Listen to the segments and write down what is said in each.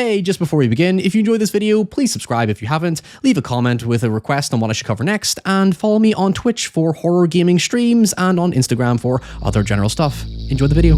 Hey, just before we begin, if you enjoyed this video, please subscribe if you haven't, leave a comment with a request on what I should cover next, and follow me on Twitch for horror gaming streams and on Instagram for other general stuff. Enjoy the video.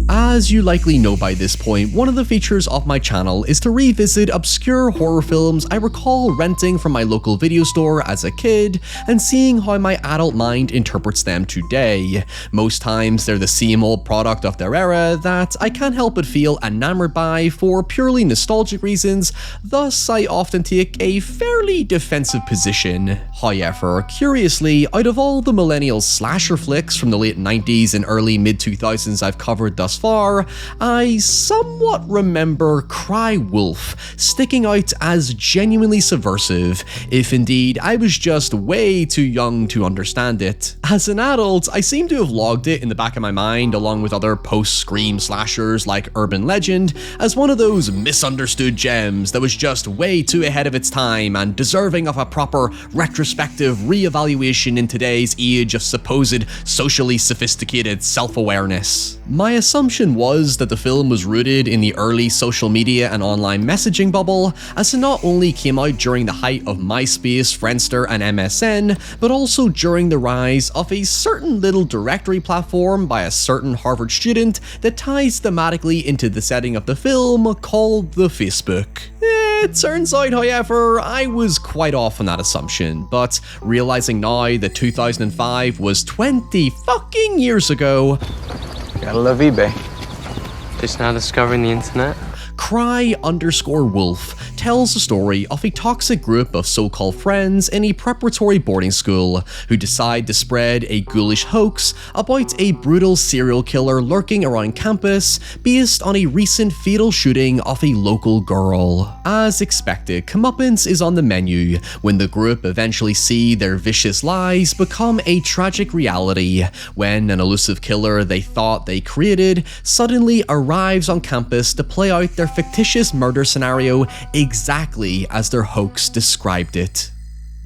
As you likely know by this point, one of the features of my channel is to revisit obscure horror films I recall renting from my local video store as a kid and seeing how my adult mind interprets them today. Most times they're the same old product of their era that I can't help but feel enamored by for purely nostalgic reasons, thus I often take a fairly defensive position. However, curiously, out of all the millennial slasher flicks from the late 90s and early mid-2000s I've covered thus far, I somewhat remember Cry Wolf sticking out as genuinely subversive, if indeed I was just way too young to understand it. As an adult, I seem to have logged it in the back of my mind along with other post-Scream slashers like Urban Legend as one of those misunderstood gems that was just way too ahead of its time and deserving of a proper retrospective re-evaluation in today's age of supposed socially sophisticated self-awareness. My assumption was that the film was rooted in the early social media and online messaging bubble, as it not only came out during the height of MySpace, Friendster and MSN, but also during the rise of a certain little directory platform by a certain Harvard student that ties thematically into the setting of the film called the Facebook. It turns out, however, I was quite off on that assumption, but realizing now that 2005 was 20 fucking years ago, gotta love eBay. Just now discovering the internet? Cry_Wolf tells the story of a toxic group of so-called friends in a preparatory boarding school who decide to spread a ghoulish hoax about a brutal serial killer lurking around campus based on a recent fatal shooting of a local girl. As expected, comeuppance is on the menu when the group eventually see their vicious lies become a tragic reality when an elusive killer they thought they created suddenly arrives on campus to play out their fictitious murder scenario exactly as their hoax described it.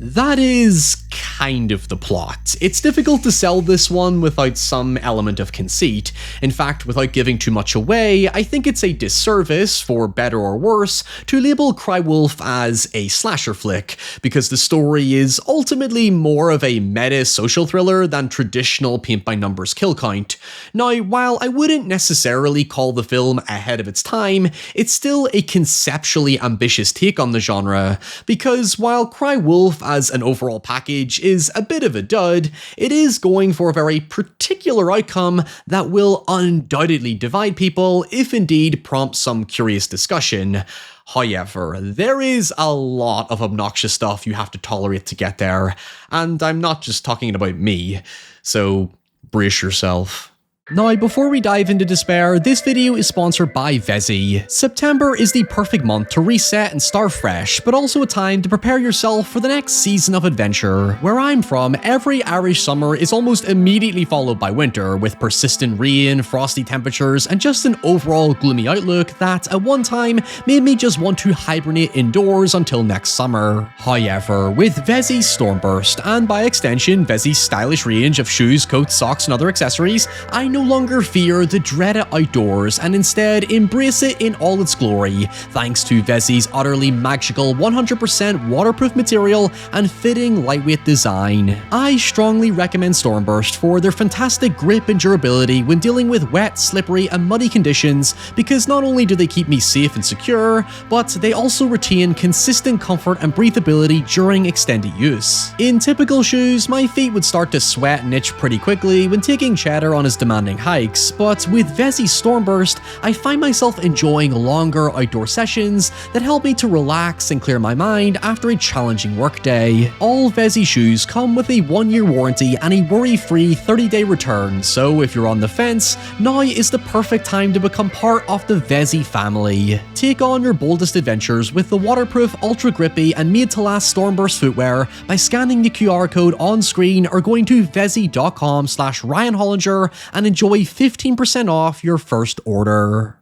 That is kind of the plot. It's difficult to sell this one without some element of conceit. In fact, without giving too much away, I think it's a disservice, for better or worse, to label Cry Wolf as a slasher flick, because the story is ultimately more of a meta social thriller than traditional paint-by-numbers kill count. Now, while I wouldn't necessarily call the film ahead of its time, it's still a conceptually ambitious take on the genre, because while Cry Wolf as an overall package is a bit of a dud, it is going for a very particular outcome that will undoubtedly divide people, if indeed prompt some curious discussion. However, there is a lot of obnoxious stuff you have to tolerate to get there, and I'm not just talking about me, so brace yourself. Now, before we dive into despair, this video is sponsored by Vezi. September is the perfect month to reset and start fresh, but also a time to prepare yourself for the next season of adventure. Where I'm from, every Irish summer is almost immediately followed by winter, with persistent rain, frosty temperatures, and just an overall gloomy outlook that at one time made me just want to hibernate indoors until next summer. However, with Vezi's Stormburst, and by extension Vezi's stylish range of shoes, coats, socks, and other accessories, I no longer fear the dreaded outdoors and instead embrace it in all its glory, thanks to Vezi's utterly magical 100% waterproof material and fitting lightweight design. I strongly recommend Stormburst for their fantastic grip and durability when dealing with wet, slippery, and muddy conditions, because not only do they keep me safe and secure, but they also retain consistent comfort and breathability during extended use. In typical shoes, my feet would start to sweat and itch pretty quickly when taking Cheddar on his demanding hikes, but with Vezi's Stormburst, I find myself enjoying longer outdoor sessions that help me to relax and clear my mind after a challenging workday. All Vezi shoes come with a 1-year warranty and a worry-free 30-day return, so if you're on the fence, now is the perfect time to become part of the Vezi family. Take on your boldest adventures with the waterproof, ultra-grippy, and made-to-last Stormburst footwear by scanning the QR code on screen or going to vezi.com/ryanhollinger and enjoy 15% off your first order.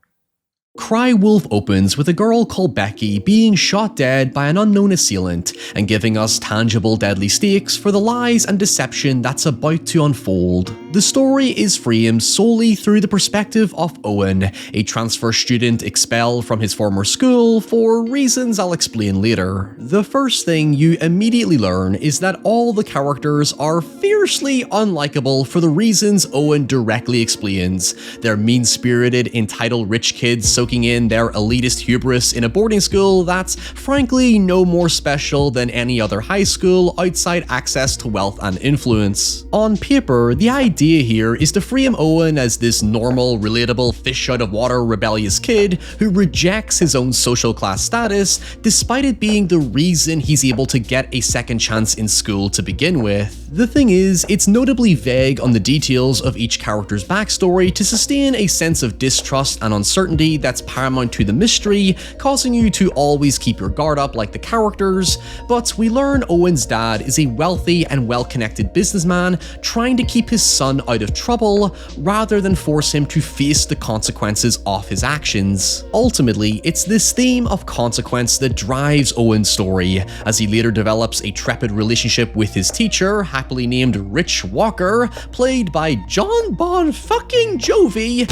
Cry Wolf opens with a girl called Becky being shot dead by an unknown assailant and giving us tangible deadly stakes for the lies and deception that's about to unfold. The story is framed solely through the perspective of Owen, a transfer student expelled from his former school for reasons I'll explain later. The first thing you immediately learn is that all the characters are fiercely unlikable for the reasons Owen directly explains. They're mean-spirited, entitled rich kids soaking in their elitist hubris in a boarding school that's frankly no more special than any other high school outside access to wealth and influence. On paper, the idea here is to frame Owen as this normal, relatable, fish out of water rebellious kid who rejects his own social class status despite it being the reason he's able to get a second chance in school to begin with. The thing is, it's notably vague on the details of each character's backstory to sustain a sense of distrust and uncertainty that's paramount to the mystery, causing you to always keep your guard up like the characters, but we learn Owen's dad is a wealthy and well-connected businessman trying to keep his son out of trouble rather than force him to face the consequences of his actions. Ultimately, it's this theme of consequence that drives Owen's story, as he later develops a trepid relationship with his teacher, happily named Rich Walker, played by John Bon fucking Jovi,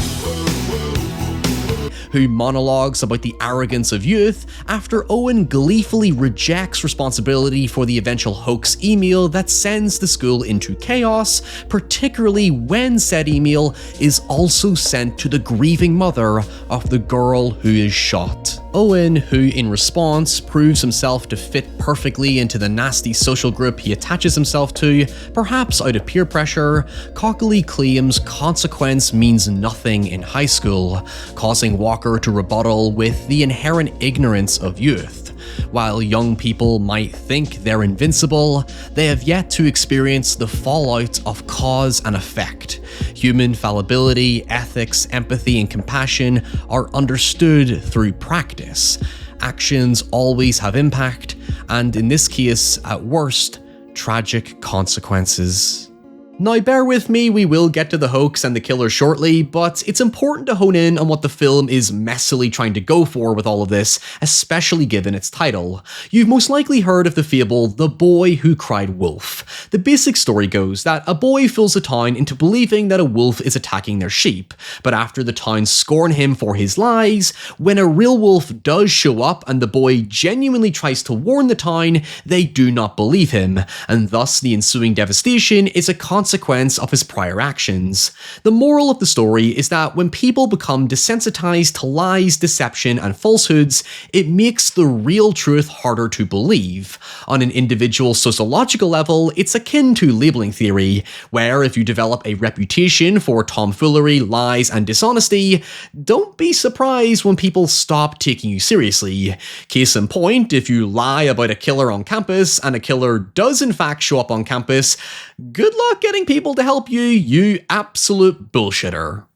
who monologues about the arrogance of youth after Owen gleefully rejects responsibility for the eventual hoax email that sends the school into chaos, particularly when said email is also sent to the grieving mother of the girl who is shot. Owen, who in response proves himself to fit perfectly into the nasty social group he attaches himself to, perhaps out of peer pressure, cockily claims consequence means nothing in high school, causing Walker to rebuttal with the inherent ignorance of youth. While young people might think they're invincible, they have yet to experience the fallout of cause and effect. Human fallibility, ethics, empathy, and compassion are understood through practice. Actions always have impact, and in this case, at worst, tragic consequences. Now bear with me, we will get to the hoax and the killer shortly, but it's important to hone in on what the film is messily trying to go for with all of this, especially given its title. You've most likely heard of the fable, The Boy Who Cried Wolf. The basic story goes that a boy fools a town into believing that a wolf is attacking their sheep, but after the town scorn him for his lies, when a real wolf does show up and the boy genuinely tries to warn the town, they do not believe him, and thus the ensuing devastation is a consequence of his prior actions. The moral of the story is that when people become desensitized to lies, deception, and falsehoods, it makes the real truth harder to believe. On an individual sociological level, it's akin to labeling theory, where if you develop a reputation for tomfoolery, lies, and dishonesty, don't be surprised when people stop taking you seriously. Case in point, if you lie about a killer on campus and a killer does in fact show up on campus, good luck getting people to help you, you absolute bullshitter.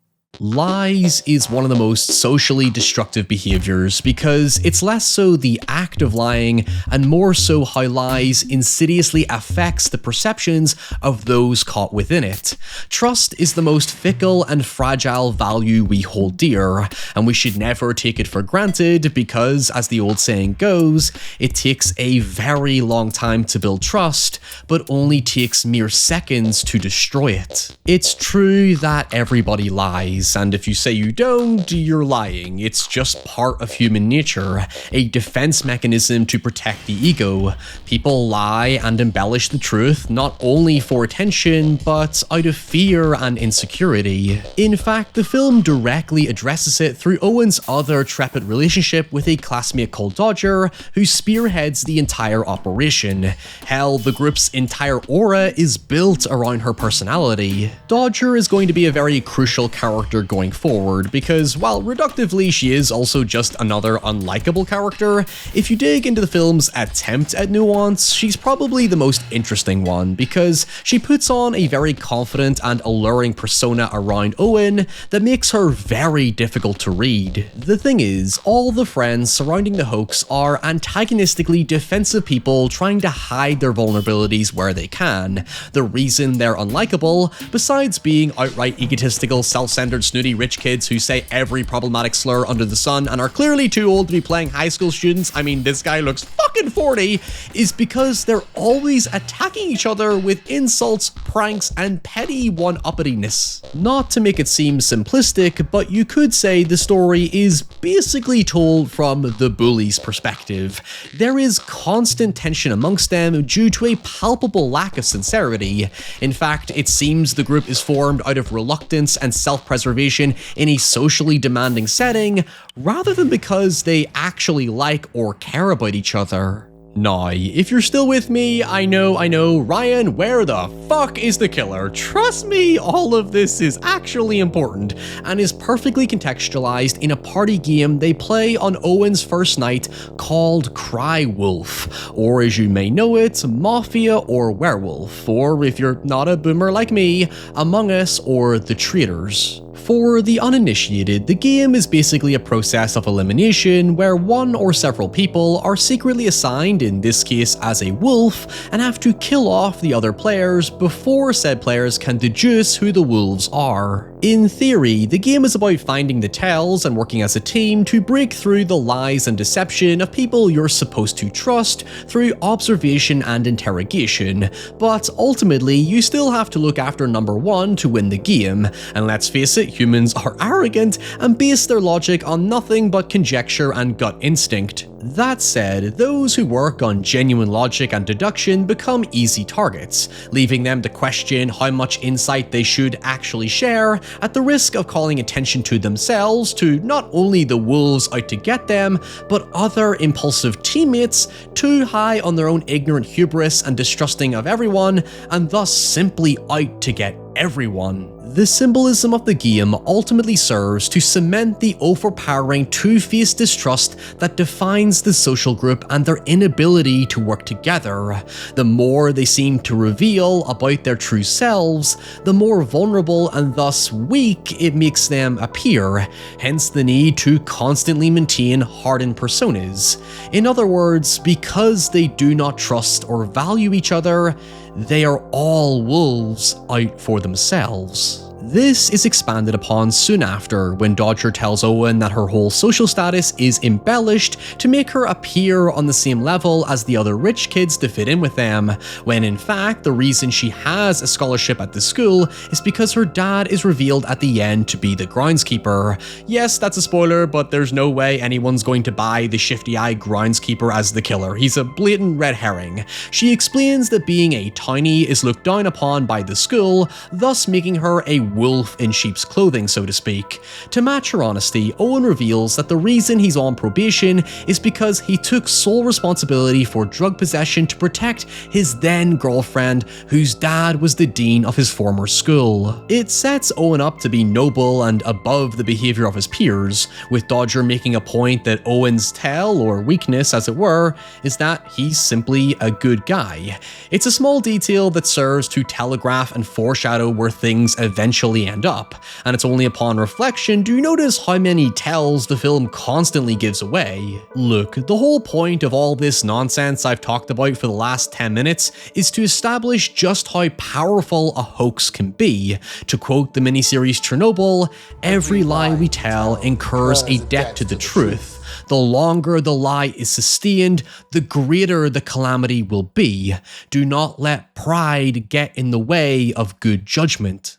Lies is one of the most socially destructive behaviors because it's less so the act of lying and more so how lies insidiously affects the perceptions of those caught within it. Trust is the most fickle and fragile value we hold dear, and we should never take it for granted because, as the old saying goes, it takes a very long time to build trust, but only takes mere seconds to destroy it. It's true that everybody lies, and if you say you don't, you're lying. It's just part of human nature, a defense mechanism to protect the ego. People lie and embellish the truth not only for attention, but out of fear and insecurity. In fact, the film directly addresses it through Owen's other trepid relationship with a classmate called Dodger, who spearheads the entire operation. Hell, the group's entire aura is built around her personality. Dodger is going to be a very crucial character going forward, because while reductively she is also just another unlikable character, if you dig into the film's attempt at nuance, she's probably the most interesting one, because she puts on a very confident and alluring persona around Owen that makes her very difficult to read. The thing is, all the friends surrounding the hoax are antagonistically defensive people trying to hide their vulnerabilities where they can. The reason they're unlikable, besides being outright egotistical, self-centered standard snooty rich kids who say every problematic slur under the sun and are clearly too old to be playing high school students, I mean this guy looks fucking 40, is because they're always attacking each other with insults, pranks, and petty one-uppityness. Not to make it seem simplistic, but you could say the story is basically told from the bully's perspective. There is constant tension amongst them due to a palpable lack of sincerity. In fact, it seems the group is formed out of reluctance and self-preservation in a socially demanding setting, rather than because they actually like or care about each other. Now, if you're still with me, I know, Ryan, where the fuck is the killer? Trust me, all of this is actually important, and is perfectly contextualized in a party game they play on Owen's first night called Cry Wolf, or as you may know it, Mafia or Werewolf, or if you're not a boomer like me, Among Us or The Traitors. For the uninitiated, the game is basically a process of elimination where one or several people are secretly assigned, in this case as a wolf, and have to kill off the other players before said players can deduce who the wolves are. In theory, the game is about finding the tells and working as a team to break through the lies and deception of people you're supposed to trust through observation and interrogation, but ultimately you still have to look after number one to win the game, and let's face it, humans are arrogant and base their logic on nothing but conjecture and gut instinct. That said, those who work on genuine logic and deduction become easy targets, leaving them to question how much insight they should actually share, at the risk of calling attention to themselves, to not only the wolves out to get them, but other impulsive teammates too high on their own ignorant hubris and distrusting of everyone, and thus simply out to get everyone. The symbolism of the game ultimately serves to cement the overpowering two-faced distrust that defines the social group and their inability to work together. The more they seem to reveal about their true selves, the more vulnerable and thus weak it makes them appear, hence the need to constantly maintain hardened personas. In other words, because they do not trust or value each other, they are all wolves out for themselves. This is expanded upon soon after, when Dodger tells Owen that her whole social status is embellished to make her appear on the same level as the other rich kids to fit in with them, when in fact the reason she has a scholarship at the school is because her dad is revealed at the end to be the groundskeeper. Yes, that's a spoiler, but there's no way anyone's going to buy the shifty-eyed groundskeeper as the killer. He's a blatant red herring. She explains that being a townie is looked down upon by the school, thus making her a wolf in sheep's clothing, so to speak. To match her honesty, Owen reveals that the reason he's on probation is because he took sole responsibility for drug possession to protect his then girlfriend, whose dad was the dean of his former school. It sets Owen up to be noble and above the behavior of his peers, with Dodger making a point that Owen's tell, or weakness as it were, is that he's simply a good guy. It's a small detail that serves to telegraph and foreshadow where things eventually end up, and it's only upon reflection do you notice how many tells the film constantly gives away. Look, the whole point of all this nonsense I've talked about for the last 10 minutes is to establish just how powerful a hoax can be. To quote the miniseries Chernobyl, every lie we tell incurs a debt to the truth. The longer the lie is sustained, the greater the calamity will be. Do not let pride get in the way of good judgment.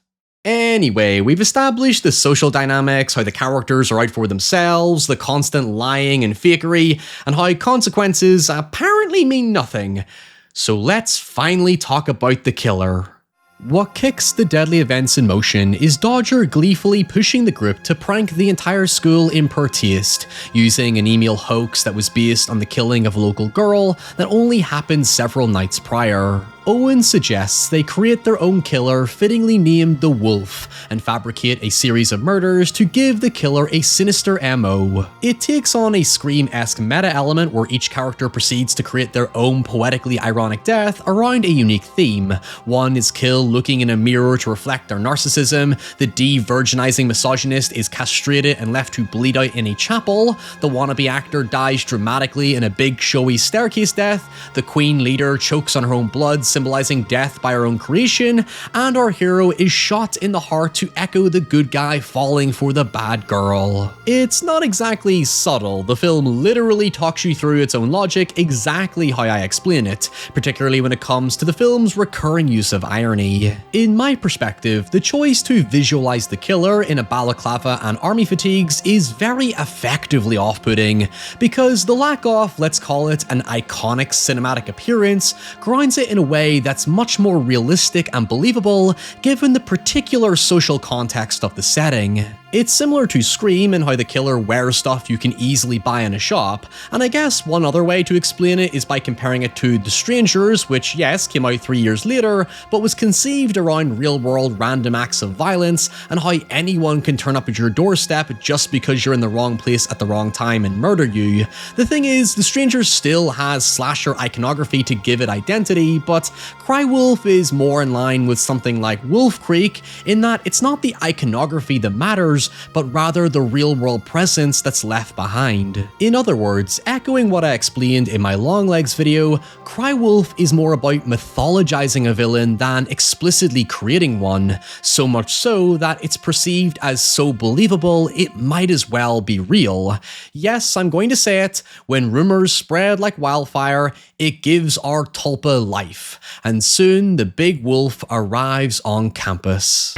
Anyway, we've established the social dynamics, how the characters are out for themselves, the constant lying and fakery, and how consequences apparently mean nothing. So let's finally talk about the killer. What kicks the deadly events in motion is Dodger gleefully pushing the group to prank the entire school in poor taste, using an email hoax that was based on the killing of a local girl that only happened several nights prior. Owen suggests they create their own killer fittingly named the Wolf, and fabricate a series of murders to give the killer a sinister MO. It takes on a Scream-esque meta element where each character proceeds to create their own poetically ironic death around a unique theme. One is killed looking in a mirror to reflect their narcissism, the de-virginizing misogynist is castrated and left to bleed out in a chapel, the wannabe actor dies dramatically in a big showy staircase death, the queen leader chokes on her own blood symbolizing death by our own creation, and our hero is shot in the heart to echo the good guy falling for the bad girl. It's not exactly subtle, the film literally talks you through its own logic exactly how I explain it, particularly when it comes to the film's recurring use of irony. In my perspective, the choice to visualize the killer in a balaclava and army fatigues is very effectively off-putting, because the lack of, let's call it, an iconic cinematic appearance grounds it in a way that's much more realistic and believable given the particular social context of the setting. It's similar to Scream in how the killer wears stuff you can easily buy in a shop, and I guess one other way to explain it is by comparing it to The Strangers, which yes, came out 3 years later, but was conceived around real-world random acts of violence and how anyone can turn up at your doorstep just because you're in the wrong place at the wrong time and murder you. The thing is, The Strangers still has slasher iconography to give it identity, but Cry Wolf is more in line with something like Wolf Creek in that it's not the iconography that matters, but rather the real-world presence that's left behind. In other words, echoing what I explained in my Longlegs video, Cry Wolf is more about mythologizing a villain than explicitly creating one, so much so that it's perceived as so believable it might as well be real. Yes, I'm going to say it, when rumors spread like wildfire, it gives our tulpa life, and soon the big wolf arrives on campus.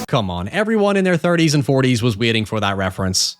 Come on, everyone in their 30s and 40s was waiting for that reference.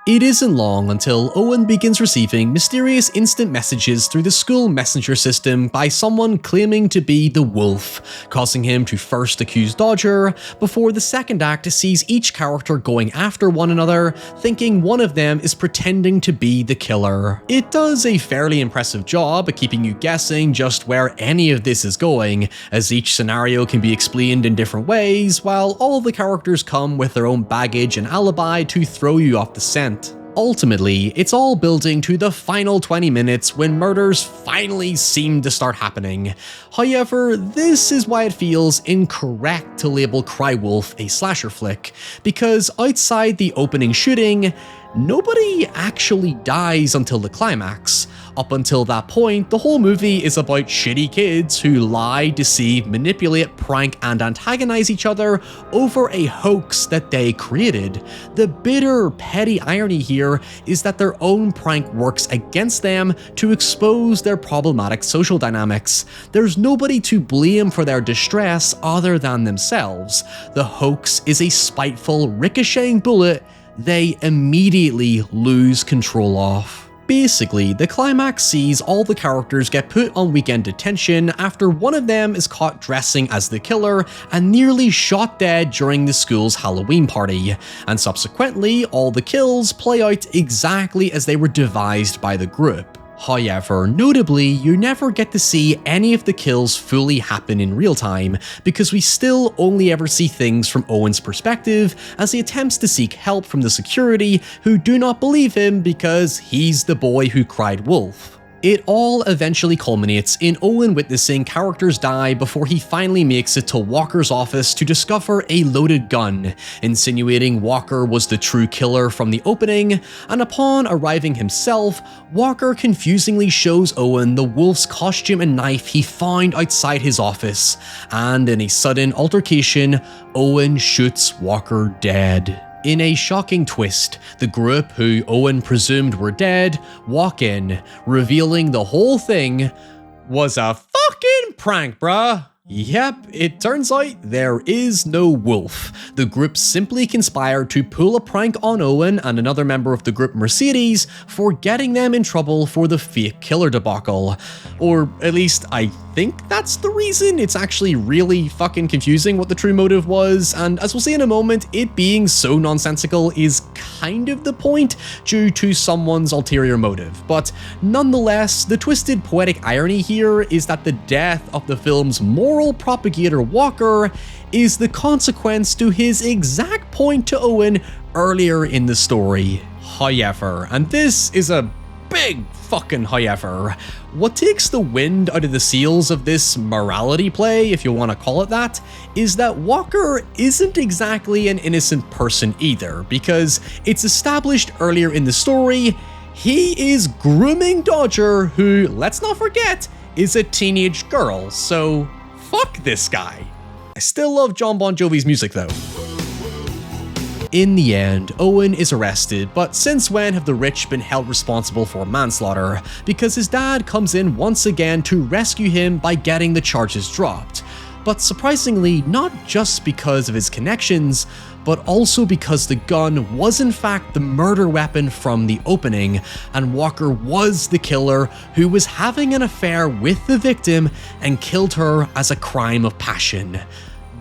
It isn't long until Owen begins receiving mysterious instant messages through the school messenger system by someone claiming to be the Wolf, causing him to first accuse Dodger, before the second act sees each character going after one another, thinking one of them is pretending to be the killer. It does a fairly impressive job at keeping you guessing just where any of this is going, as each scenario can be explained in different ways, while all the characters come with their own baggage and alibi to throw you off the scent. Ultimately, it's all building to the final 20 minutes when murders finally seem to start happening. However, this is why it feels incorrect to label Cry Wolf a slasher flick, because outside the opening shooting, nobody actually dies until the climax. Up until that point, the whole movie is about shitty kids who lie, deceive, manipulate, prank, and antagonize each other over a hoax that they created. The bitter, petty irony here is that their own prank works against them to expose their problematic social dynamics. There's nobody to blame for their distress other than themselves. The hoax is a spiteful, ricocheting bullet they immediately lose control of. Basically, the climax sees all the characters get put on weekend detention after one of them is caught dressing as the killer and nearly shot dead during the school's Halloween party, and subsequently all the kills play out exactly as they were devised by the group. However, notably, you never get to see any of the kills fully happen in real time, because we still only ever see things from Owen's perspective as he attempts to seek help from the security who do not believe him because he's the boy who cried wolf. It all eventually culminates in Owen witnessing characters die before he finally makes it to Walker's office to discover a loaded gun, insinuating Walker was the true killer from the opening, and upon arriving himself, Walker confusingly shows Owen the wolf's costume and knife he found outside his office, and in a sudden altercation, Owen shoots Walker dead. In a shocking twist, the group, who Owen presumed were dead, walk in, revealing the whole thing was a fucking prank, bruh. Yep, it turns out there is no wolf. The group simply conspired to pull a prank on Owen and another member of the group, Mercedes, for getting them in trouble for the fake killer debacle. Or at least I think that's the reason. It's actually really fucking confusing what the true motive was, and as we'll see in a moment, it being so nonsensical is kind of the point due to someone's ulterior motive. But nonetheless, the twisted poetic irony here is that the death of the film's moral propagator Walker is the consequence to his exact point to Owen earlier in the story. However, and this is a big fucking however, what takes the wind out of the sails of this morality play, if you want to call it that, is that Walker isn't exactly an innocent person either, because it's established earlier in the story he is grooming Dodger, who, let's not forget, is a teenage girl, so fuck this guy. I still love Jon Bon Jovi's music though. In the end, Owen is arrested, but since when have the rich been held responsible for manslaughter? Because his dad comes in once again to rescue him by getting the charges dropped. But surprisingly, not just because of his connections, but also because the gun was in fact the murder weapon from the opening, and Walker was the killer who was having an affair with the victim and killed her as a crime of passion.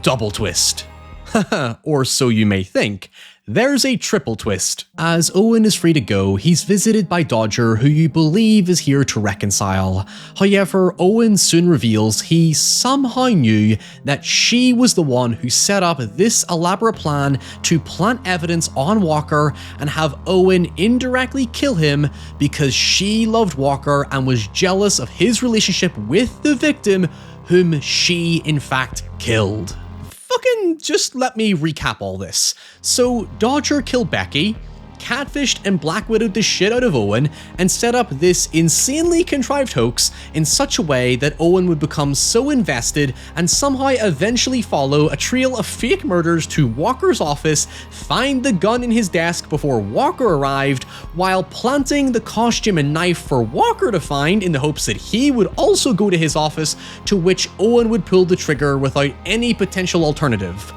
Double twist. Haha, or so you may think. There's a triple twist. As Owen is free to go, he's visited by Dodger, who you believe is here to reconcile. However, Owen soon reveals he somehow knew that she was the one who set up this elaborate plan to plant evidence on Walker and have Owen indirectly kill him because she loved Walker and was jealous of his relationship with the victim, whom she in fact killed. Fucking just let me recap all this. So Dodger killed Becky, catfished and Black Widowed the shit out of Owen, and set up this insanely contrived hoax in such a way that Owen would become so invested and somehow eventually follow a trail of fake murders to Walker's office, find the gun in his desk before Walker arrived, while planting the costume and knife for Walker to find in the hopes that he would also go to his office, to which Owen would pull the trigger without any potential alternative.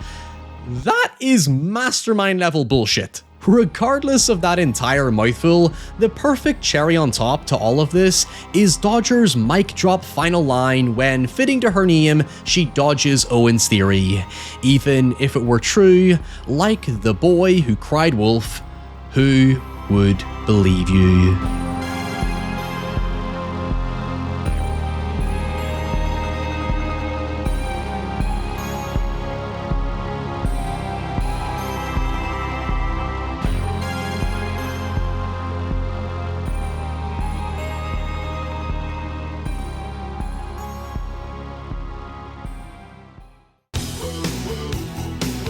That is mastermind level bullshit. Regardless of that entire mouthful, the perfect cherry on top to all of this is Dodger's mic drop final line when, fitting to her name, she dodges Owen's theory. Even if it were true, like the boy who cried wolf, who would believe you?